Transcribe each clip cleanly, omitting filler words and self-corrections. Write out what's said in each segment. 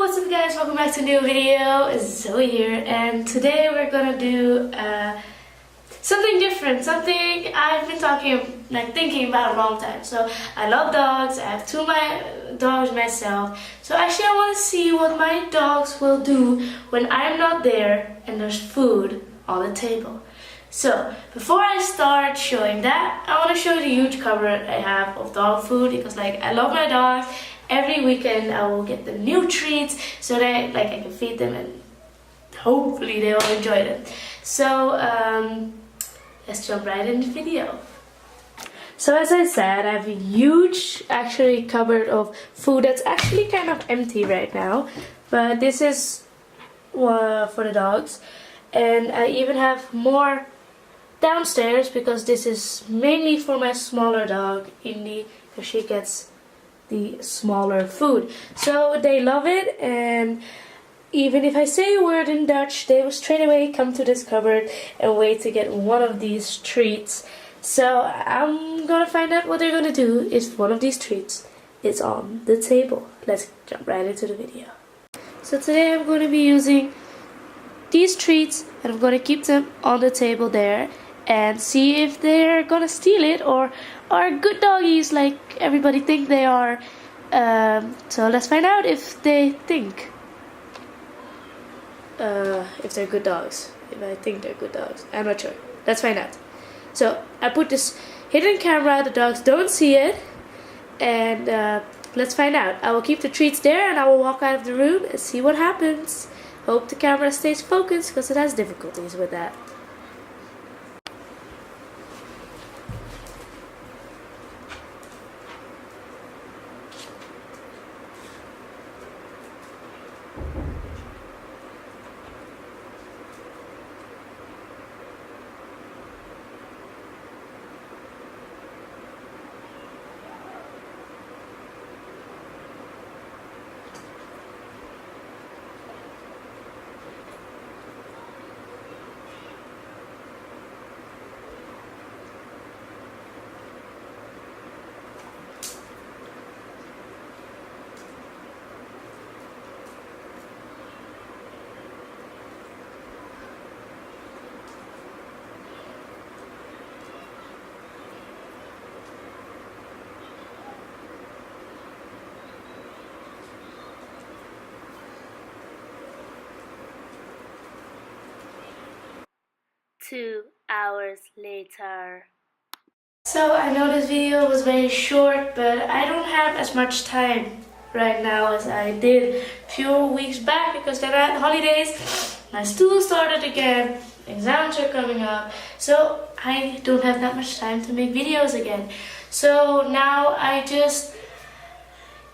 what's up guys, welcome back to a new video. It's Zoe here, and today we're gonna do something different, something I've been thinking about a long time. So I love dogs, I have two my dogs myself, so actually I want to see what my dogs will do when I'm not there and there's food on the table. So before I start showing that, I want to show you the huge cupboard I have of dog food, because I love my dogs. Every weekend I will get them new treats so that I can feed them and hopefully they will enjoy them. So let's jump right in the video. So as I said, I have a huge cupboard of food that's actually kind of empty right now, but this is for the dogs, and I even have more downstairs because this is mainly for my smaller dog Indy, because she gets the smaller food. So they love it, and even if I say a word in Dutch, they will straight away come to this cupboard and wait to get one of these treats. So I'm gonna find out what they're gonna do if one of these treats is on the table. Let's jump right into the video. So today I'm going to be using these treats, and I'm going to keep them on the table there and see if they're gonna steal it or are good doggies like everybody think they are. So let's find out if they think if they're good dogs. If I think they're good dogs, I'm not sure. Let's find out. So I put this hidden camera, the dogs don't see it, and let's find out. I will keep the treats there and I will walk out of the room and see what happens. Hope the camera stays focused because it has difficulties with that. Two hours later. So I know this video was very short, but I don't have as much time right now as I did a few weeks back, because then I had holidays, my school started again, exams are coming up, so I don't have that much time to make videos again. So now I just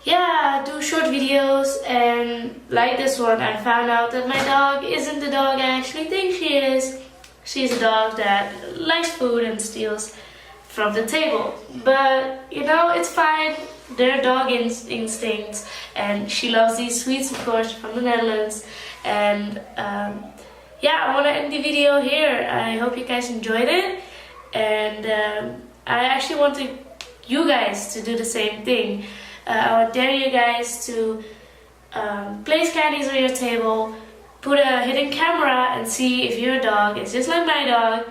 do short videos, and like this one, I found out that my dog isn't the dog I actually think she is. She's a dog that likes food and steals from the table. But, you know, it's fine. They're dog instincts. And she loves these sweets, of course, from the Netherlands. And, I want to end the video here. I hope you guys enjoyed it. And I actually want you guys to do the same thing. I would dare you guys to place candies on your table, put a hidden camera, and see if your dog is just like my dog,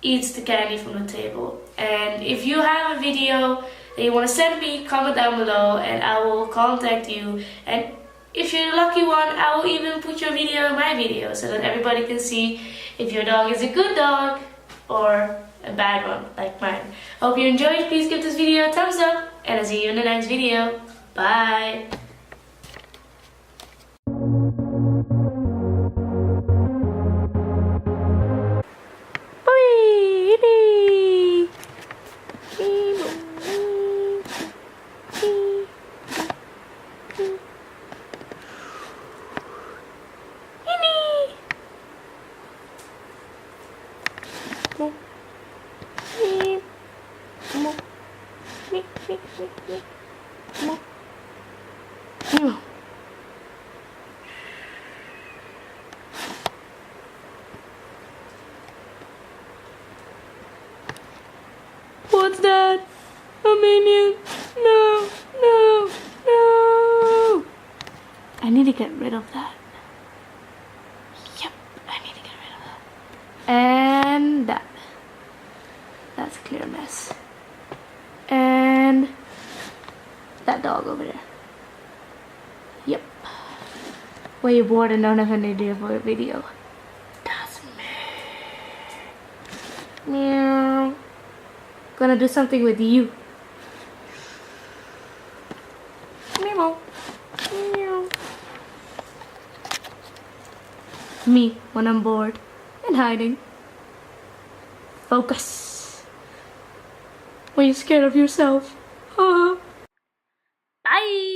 eats the candy from the table. And if you have a video that you want to send me, comment down below and I will contact you. And if you're the lucky one, I will even put your video in my video so that everybody can see if your dog is a good dog or a bad one like mine. Hope you enjoyed. Please give this video a thumbs up, and I'll see you in the next video. Bye! need to get rid of that. Yep, I need to get rid of that. And that. That's a clear mess. And that dog over there. Yep. When you're bored and don't have an idea for a video. That's me. Meow. Gonna do something with you. Meow. Meow. Me when I'm bored and hiding. Focus. When you're scared of yourself. Bye.